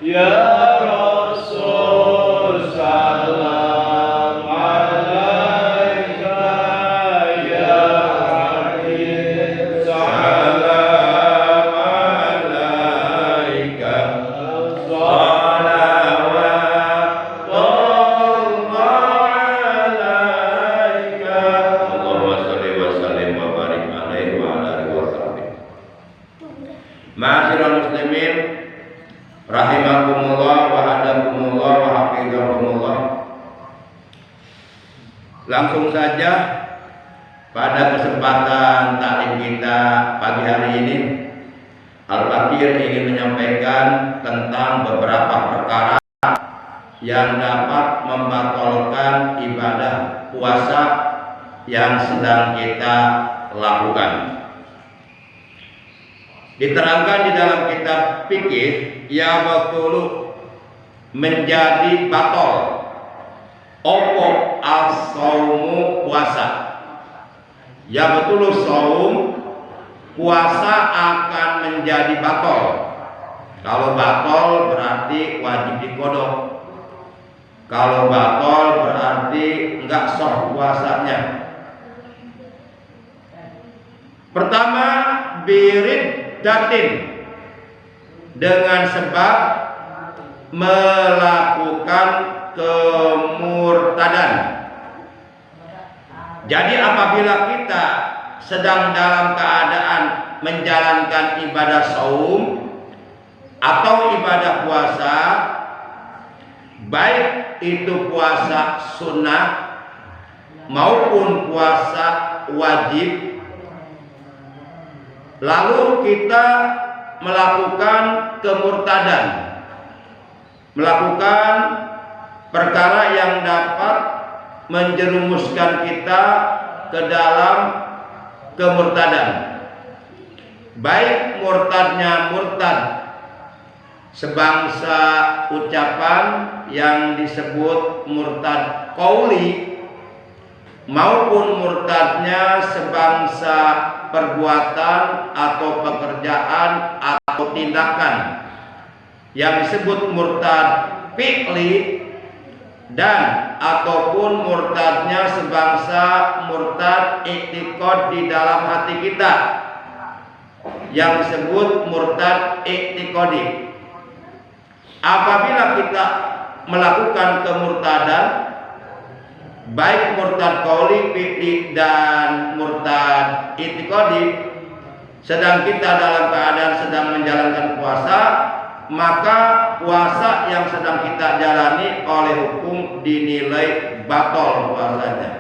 Ya Rasul salam alaika, ya Habib salam alaika, salawatullah alaika. Allahumma sholli wa sallim wa barik alaihi wa ala alihi wa sahbihi. Ma'asyiral muslimin rahimakumullah wa hadakumullah wa hafizakumullah. Langsung saja pada kesempatan taklim kita pagi hari ini, Al-Fakir ingin menyampaikan tentang beberapa perkara yang dapat membatalkan ibadah puasa yang sedang kita lakukan. Diterangkan di dalam kitab fikih, ya betul menjadi batal opo as-saumu puasa. Ya betul saum puasa akan menjadi batal. Kalau batal berarti wajib dikodok. Kalau batal berarti enggak sah puasanya. Pertama, birid datin, dengan sebab melakukan kemurtadan. Jadi apabila kita sedang dalam keadaan menjalankan ibadah saum atau ibadah puasa, baik itu puasa sunnah maupun puasa wajib, lalu kita melakukan kemurtadan, melakukan perkara yang dapat menjerumuskan kita ke dalam kemurtadan. Baik murtadnya murtad sebangsa ucapan yang disebut murtad qauli, maupun murtadnya sebangsa perbuatan atau pekerjaan atau tindakan yang disebut murtad fi'li, dan ataupun murtadnya sebangsa murtad i'tiqad di dalam hati kita yang disebut murtad i'tiqadi. Apabila kita melakukan kemurtadan, baik murtad qauli, fi'li dan murtad i'tiqadi, sedang kita dalam keadaan sedang menjalankan puasa, maka puasa yang sedang kita jalani oleh hukum dinilai batal puasanya.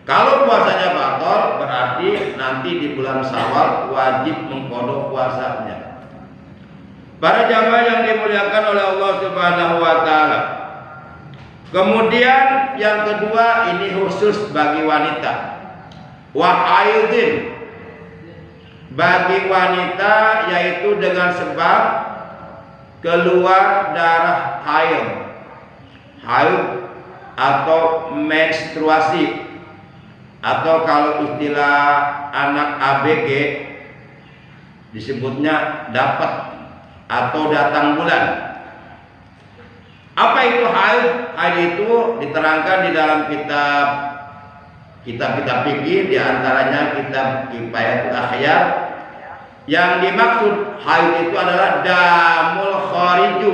Kalau puasanya batal, berarti nanti di bulan Syawal wajib mengqadha puasanya. Para jamaah yang dimuliakan oleh Allah Subhanahu wa taala. Kemudian yang kedua, ini khusus bagi wanita. Wa haidin, bagi wanita, yaitu dengan sebab keluar darah haid atau menstruasi, atau kalau istilah anak ABG disebutnya dapat atau datang bulan. Apa itu haid? Haid itu diterangkan di dalam kitab-kitab fikih, di antaranya kitab Kifayatul Akhyar. Yang dimaksud haid itu adalah damul khariju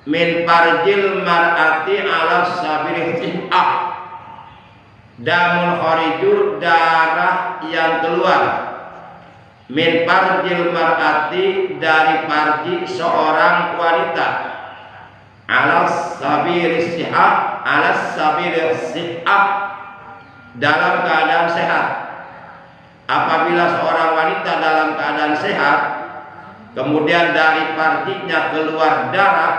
min farjil mar'ati ala sabiri sihah. Damul khariju, darah yang keluar, min farjil mar'ati, dari farji seorang wanita, ala sabiri sihah, ala sabiri sihah, dalam keadaan sehat. Apabila seorang wanita dalam keadaan sehat, kemudian dari farjinya keluar darah,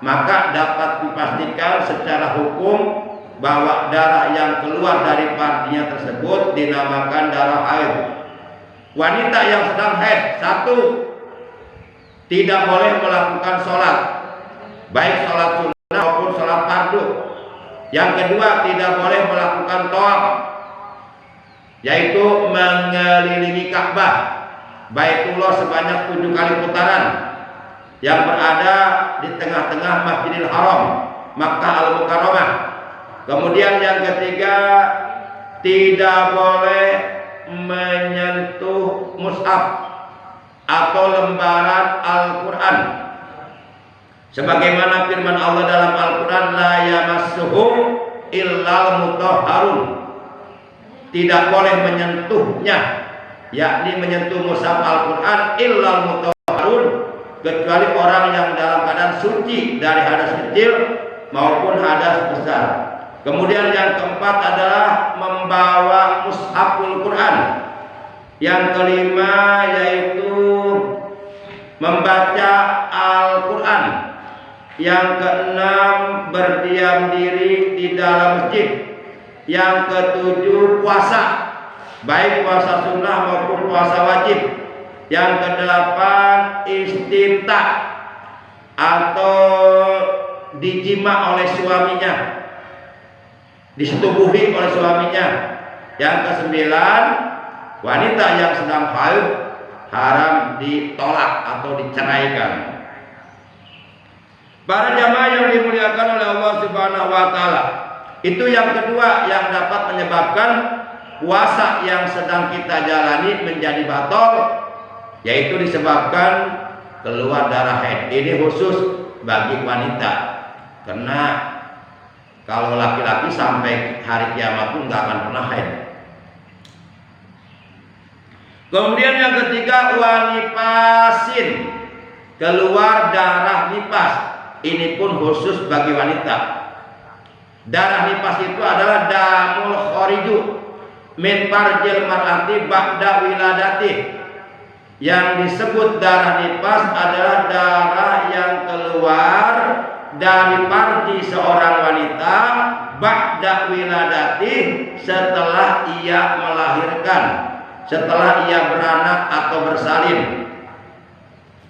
maka dapat dipastikan secara hukum bahwa darah yang keluar dari farjinya tersebut dinamakan darah haid. Wanita yang sedang haid, satu, tidak boleh melakukan sholat, baik sholat sunnah maupun sholat fardu. Yang kedua, tidak boleh melakukan tawaf, yaitu mengelilingi Ka'bah, Baitullah, sebanyak 7 kali putaran. yang berada di tengah-tengah Masjidil Haram, Makkah Al-Mukarramah. Kemudian yang ketiga, tidak boleh menyentuh mushaf atau lembaran Al-Quran, sebagaimana firman Allah dalam Al-Quran, la yamassuhu illal mutahharun, tidak boleh menyentuhnya, yakni menyentuh mushaf Al-Quran, illal mutahharun, kecuali orang yang dalam keadaan suci dari hadas kecil maupun hadas besar. Kemudian yang keempat adalah membawa mushaful Quran. Yang kelima yaitu membaca Al-Quran. Yang keenam berdiam diri di dalam masjid. Yang ketujuh puasa, baik puasa sunnah maupun puasa wajib. Yang kedelapan istimta atau dijima oleh suaminya, disetubuhi oleh suaminya. Yang kesembilan, wanita yang sedang haid haram ditolak atau diceraikan. Para jamaah yang dimuliakan oleh Allah Subhanahu wa taala, itu yang kedua yang dapat menyebabkan puasa yang sedang kita jalani menjadi batal, yaitu disebabkan keluar darah haid. Ini khusus bagi wanita, karena kalau laki-laki sampai hari kiamat pun nggak akan pernah haid. Kemudian yang ketiga, wanipasin, keluar darah nipas. Ini pun khusus bagi wanita. Darah nipas itu adalah damul khoriju min farjil mar'ati ba'da wiladati. Yang disebut darah nipas adalah darah yang keluar dari farji seorang wanita ba'da wiladati, setelah ia melahirkan, setelah ia beranak atau bersalin.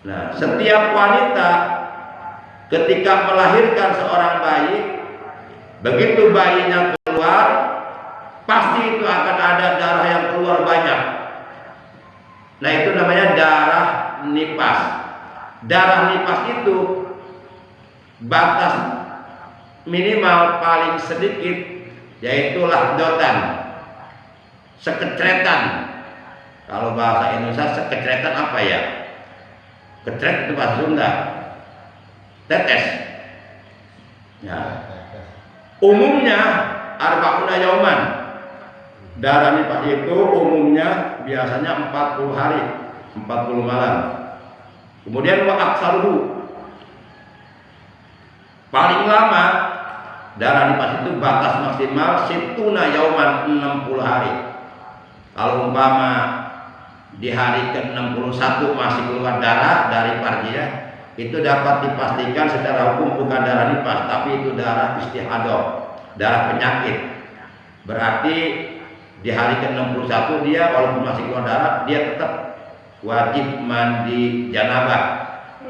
Nah, setiap wanita ketika melahirkan seorang bayi, begitu bayinya keluar, pasti itu akan ada darah yang keluar banyak. Nah, itu namanya darah nipas. Darah nipas itu batas minimal paling sedikit yaitu lahdotan, sekecretan. Kalau bahasa Indonesia sekecretan apa ya? Kecret itu bahasa Sunda. Tetes. Ya. Umumnya arba'una yauman. Darah nipas itu umumnya biasanya 40 hari, 40 malam. Kemudian wa aksaruhu, paling lama darah nipas itu batas maksimal situna yauman, 60 hari. Kalau umpama di hari ke-61 masih keluar darah dari farjinya, itu dapat dipastikan secara hukum bukan darah nipas, tapi itu darah istihadah, darah penyakit. Berarti di hari ke-61 dia walaupun masih keluar darah, dia tetap wajib mandi janabah,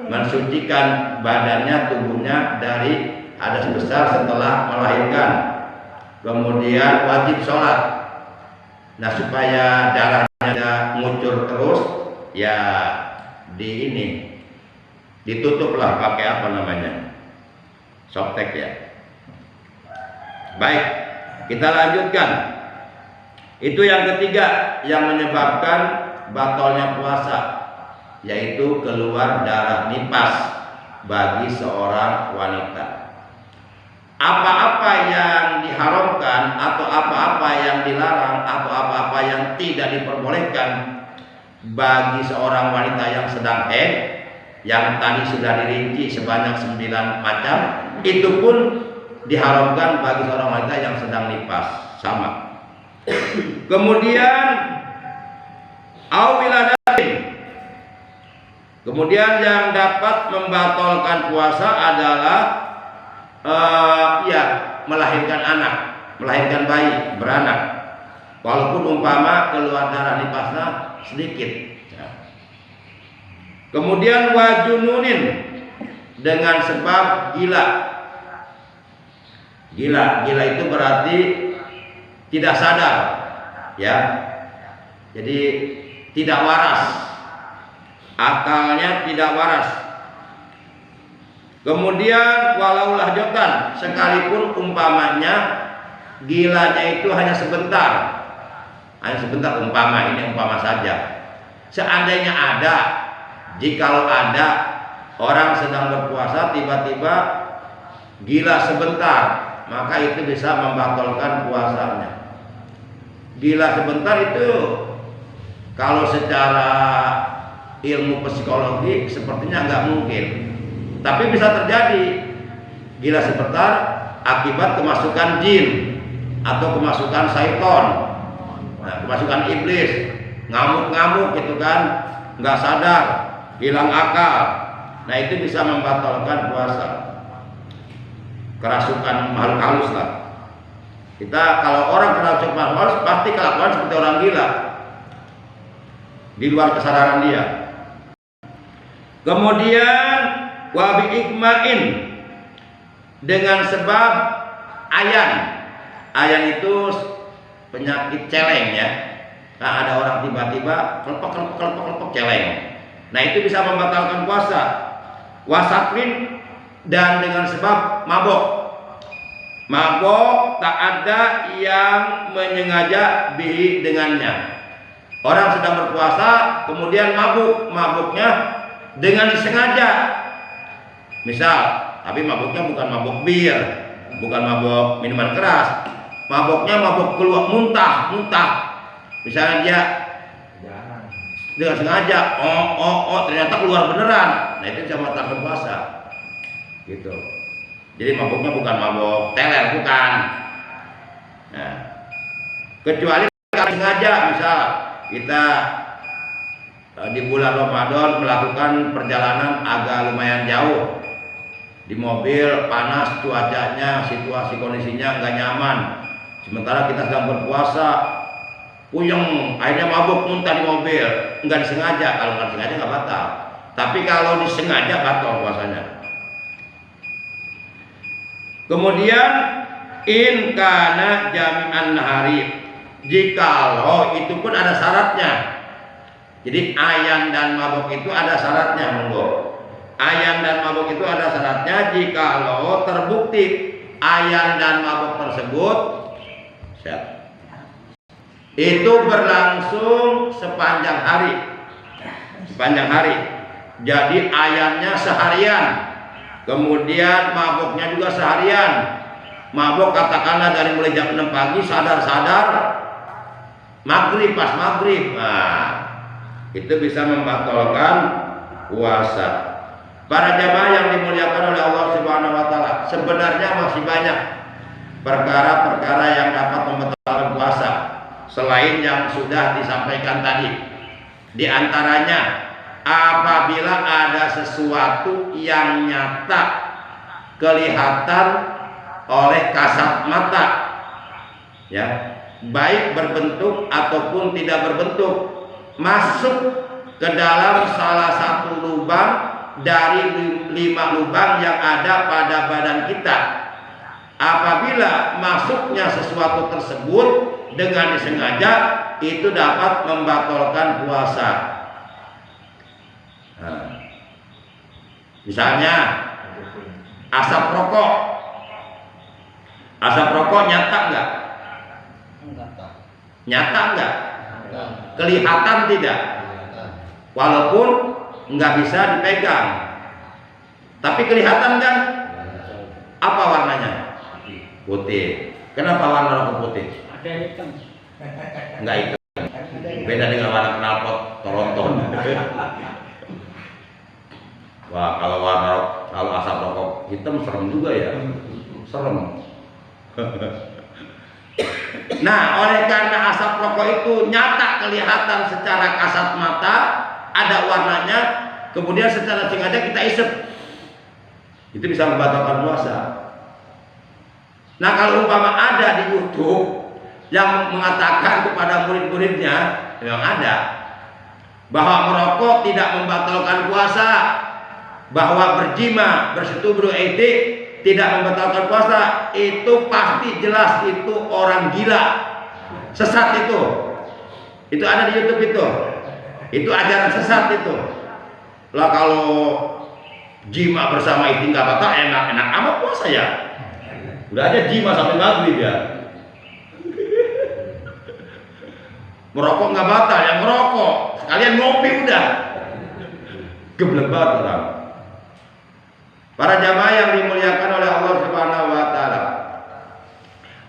mensucikan badannya, tubuhnya dari hadas besar setelah melahirkan. Kemudian wajib sholat. Nah, supaya darahnya tidak ngucur terus, ya ditutuplah pakai apa namanya, softtek ya. Baik, kita lanjutkan. Itu yang ketiga yang menyebabkan batalnya puasa, yaitu keluar darah nipas bagi seorang wanita. Apa-apa yang diharamkan atau apa-apa yang dilarang atau apa-apa yang tidak diperbolehkan bagi seorang wanita yang sedang haid, yang tadi sudah dirinci sebanyak 9 macam, itu pun diharamkan bagi seorang wanita yang sedang nipas, sama. Kemudian awiladatin. Kemudian yang dapat membatalkan puasa adalah melahirkan anak, melahirkan bayi, beranak. Walaupun umpama keluar darah nipasnya sedikit. Kemudian wajununin, dengan sebab gila. Gila itu berarti tidak sadar, ya. Jadi tidak waras, akalnya tidak waras. Kemudian walau lahjatan, sekalipun umpamanya gilanya itu hanya sebentar. Hanya sebentar, umpama, ini umpama saja. Seandainya ada, jikalau ada orang sedang berpuasa tiba-tiba gila sebentar, maka itu bisa membatalkan puasanya. Gila sebentar itu kalau secara ilmu psikologi sepertinya nggak mungkin, tapi bisa terjadi gila sebentar akibat kemasukan jin atau kemasukan syaiton, nah, kemasukan iblis, ngamuk-ngamuk gitu kan, nggak sadar, hilang akal. Nah itu bisa membatalkan puasa. Kerasukan makhluk halus lah. Kita kalau orang kerasukan makhluk halus pasti kelakuan seperti orang gila, di luar kesadaran dia. Kemudian wabi ikmain, dengan sebab ayan. Ayan itu penyakit celeng ya. Nah, ada orang tiba-tiba kelepek celeng. Nah itu bisa membatalkan puasa. Wasakrin, dan dengan sebab mabok. Mabok tak ada yang menyengaja bihi dengannya. Orang sedang berpuasa kemudian mabuk, mabuknya dengan disengaja. Misal, tapi mabuknya bukan mabuk bir, bukan mabuk minuman keras. Mabuknya mabuk keluar muntah. Misalnya dia dengan sengaja, ternyata keluar beneran. Nah itu bisa membatalkan puasa. Gitu. Jadi mabuknya bukan mabuk teler, bukan. Nah, kecuali kalau sengaja, misal kita di bulan Ramadan melakukan perjalanan agak lumayan jauh, di mobil panas, cuacanya, situasi kondisinya nggak nyaman, sementara kita sedang berpuasa, puyeng, akhirnya mabuk muntah di mobil, nggak disengaja. Kalau nggak disengaja nggak batal, tapi kalau disengaja batal puasanya. Kemudian in kana jami'an nahari, jikalau itu pun ada syaratnya. Jadi ayan dan mabuk itu ada syaratnya, monggo. Ayan dan mabuk itu ada syaratnya jikalau terbukti ayan dan mabuk tersebut itu berlangsung sepanjang hari. Jadi ayannya seharian, kemudian mabuknya juga seharian. Mabuk katakanlah dari mulai jam 6 pagi sadar maghrib, pas maghrib. Nah, itu bisa membatalkan puasa. Para jamaah yang dimuliakan oleh Allah Subhanahu wa taala, sebenarnya masih banyak perkara-perkara yang dapat membatalkan puasa selain yang sudah disampaikan tadi. Di antaranya apabila ada sesuatu yang nyata kelihatan oleh kasat mata, ya, baik berbentuk ataupun tidak berbentuk, masuk ke dalam salah satu lubang dari 5 lubang yang ada pada badan kita. Apabila masuknya sesuatu tersebut dengan disengaja, itu dapat membatalkan puasa. Nah, misalnya asap rokok. Asap rokok nyata enggak? Nyata enggak? Kelihatan tidak? Walaupun enggak bisa dipegang, tapi kelihatan kan? Apa warnanya? Putih. Kenapa warna rokok putih? Ada hitam. Enggak hitam. Beda dengan warna knalpot Toronton. Wah, kalau asap rokok hitam serem juga ya. Serem. Nah, oleh karena asap rokok itu nyata kelihatan secara kasat mata, ada warnanya, kemudian secara sengaja kita isep, itu bisa membatalkan puasa. Nah, kalau umpama ada di YouTube yang mengatakan kepada murid-muridnya, memang ada, bahwa merokok tidak membatalkan puasa, bahwa berjima, bersetubuh etik tidak membatalkan puasa, itu pasti jelas itu orang gila, sesat itu. Itu ada di YouTube itu ajaran sesat itu. Lah kalau jima bersama istri nggak batal, enak amat puasa ya. Udah aja jima sampai maghrib ya. Merokok nggak batal, yang merokok sekalian ngopi udah. Geblek banget orang. Para jamaah yang dimuliakan oleh Allah Subhanahu wa taala.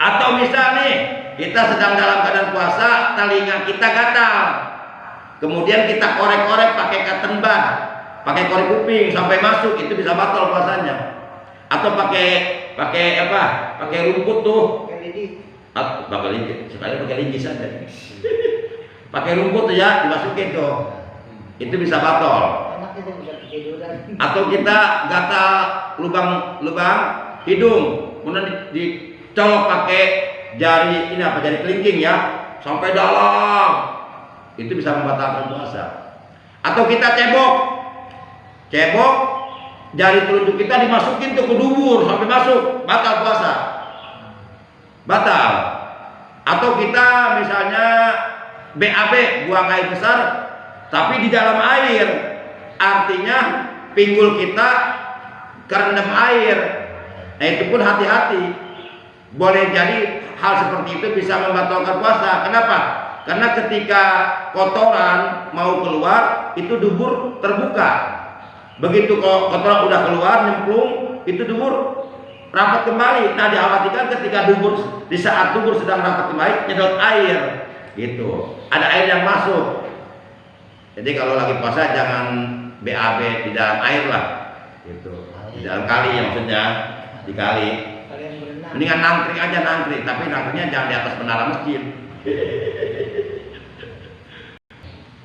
Atau misal nih, kita sedang dalam keadaan puasa, telinga kita gatal. Kemudian kita korek-korek pakai cotton bud, pakai korek kuping sampai masuk, itu bisa batal puasanya. Atau pakai apa? Pakai rumput tuh. Pakai lidi, sekali pakai lidi saja. Pakai rumput tuh ya, dimasukin tuh. Itu bisa batal. Atau kita gatal lubang hidung, kemudian dicolok pakai jari ini apa, jari kelingking ya, sampai dalam. Itu bisa membatalkan puasa. Atau kita cebok jari telunjuk kita dimasukin tuh ke dubur sampai masuk, batal puasa. Batal. Atau kita misalnya BAB, buang air besar tapi di dalam air, artinya pinggul kita kerendam air. Nah itu pun hati-hati. Boleh jadi hal seperti itu bisa membatalkan puasa. Kenapa? Karena ketika kotoran mau keluar, itu dubur terbuka. Begitu kotoran udah keluar nyemplung, itu dubur rapat kembali. Nah dikhawatirkan ketika di saat dubur sedang rapat kembali, nyedot air, gitu. Ada air yang masuk. Jadi kalau lagi puasa jangan BAB di dalam air lah, gitu. Di dalam kali ya, maksudnya di kali. Mendingan nangkring aja, tapi nangkringnya jangan di atas menara masjid.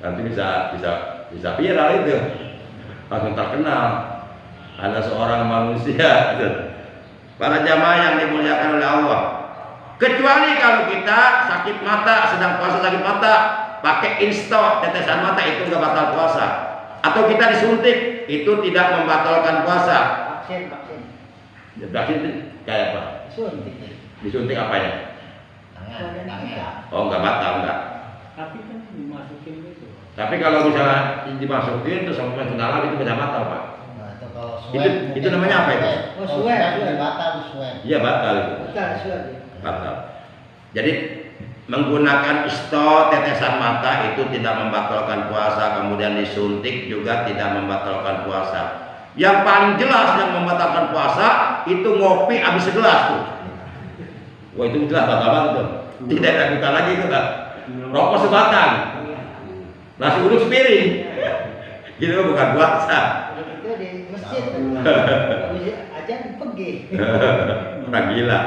Nanti bisa viral itu, langsung terkenal. Ada seorang manusia. Para jamaah yang dimuliakan oleh Allah. Kecuali kalau kita sakit mata, sedang puasa sakit mata, pakai insto tetesan mata, itu nggak batal puasa. Atau kita disuntik, itu tidak membatalkan puasa. Vaksin kayak apa? Disuntik apa ya? Oh nggak batal, enggak. Tapi kan dimasukin gitu. Tapi kalau misalnya dimasukin terus sampai ke dalam, itu tidak batal, Pak. Itu namanya apa itu? Iya batal itu. Batal. Jadi menggunakan isto tetesan mata itu tidak membatalkan puasa, kemudian disuntik juga tidak membatalkan puasa. Yang paling jelas yang membatalkan puasa itu ngopi habis segelas tuh. Wah itu jelas batal banget tuh. Tidak dilakukan lagi itu kan. Rokok sebatang, nasi uduk sepiring, gitu bukan puasa. Itu di masjid, ajan pergi. Orang gila.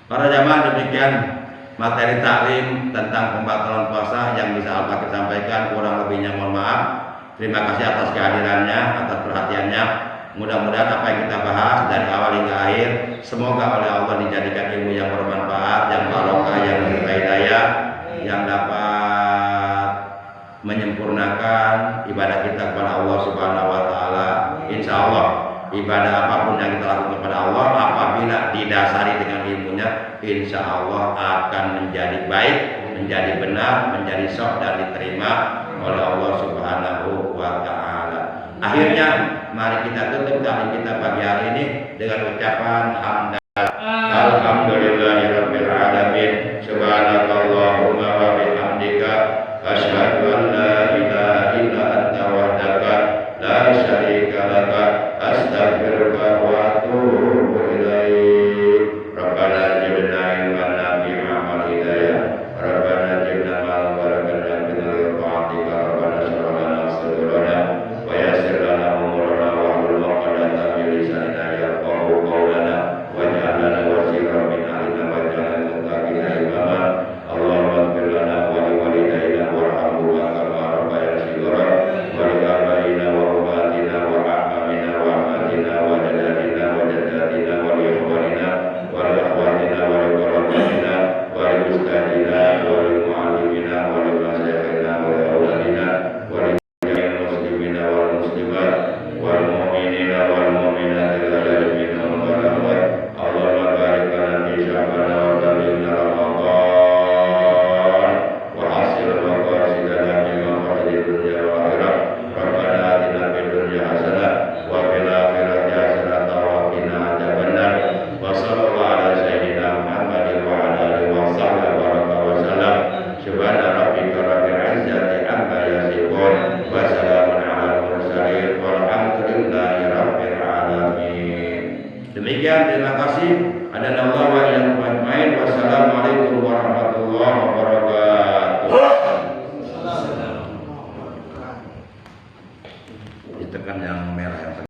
Para jamaah, demikian materi taklim tentang pembatalan puasa yang bisa Al-Fakir sampaikan. Kurang lebihnya mohon maaf. Terima kasih atas kehadirannya, atas perhatiannya. Mudah-mudahan apa yang kita bahas dari awal hingga akhir, semoga oleh Allah dijadikan ilmu yang bermanfaat, yang barokah, yang memberi hidayah, yang dapat menyempurnakan ibadah kita kepada Allah Subhanahu wa taala. Insya Allah ibadah apapun yang kita lakukan kepada Allah, apabila didasari dengan ilmunya, insya Allah akan menjadi baik, menjadi benar, menjadi sah dan diterima oleh Allah Subhanahu wa taala. Akhirnya mari kita tutup taklim kita pagi hari ini dengan ucapan alhamdulillahirabbil alamin, subhanakallahumma wa bihamdika, asyhadu an la ilaha illa anta wahdaka la syarika laka, astaghfiruka wa atubu ilaik. Rabbana jibna ilman nafi'an wal hidayah, Rabbana jibna mal barakatan min al-fatiha, Rabbana shrah lana sadrana wa yassir lana umurana wa hlul 'uqdatam min lisanina yafqahu qawlana waj'al lana wasiran min ahlina waj'al muttaqina imama. Allahumma ighfir lana wa li walidayna warhamhuma kama rabbayana shighara wa li abaina wa ummatina wa a'mamina wa amatina wa jadadina wa jaddatina kasih. Ada Allah wa iyyakum ajmain. Wassalamualaikum warahmatullahi wabarakatuh. Ditekan yang merah yang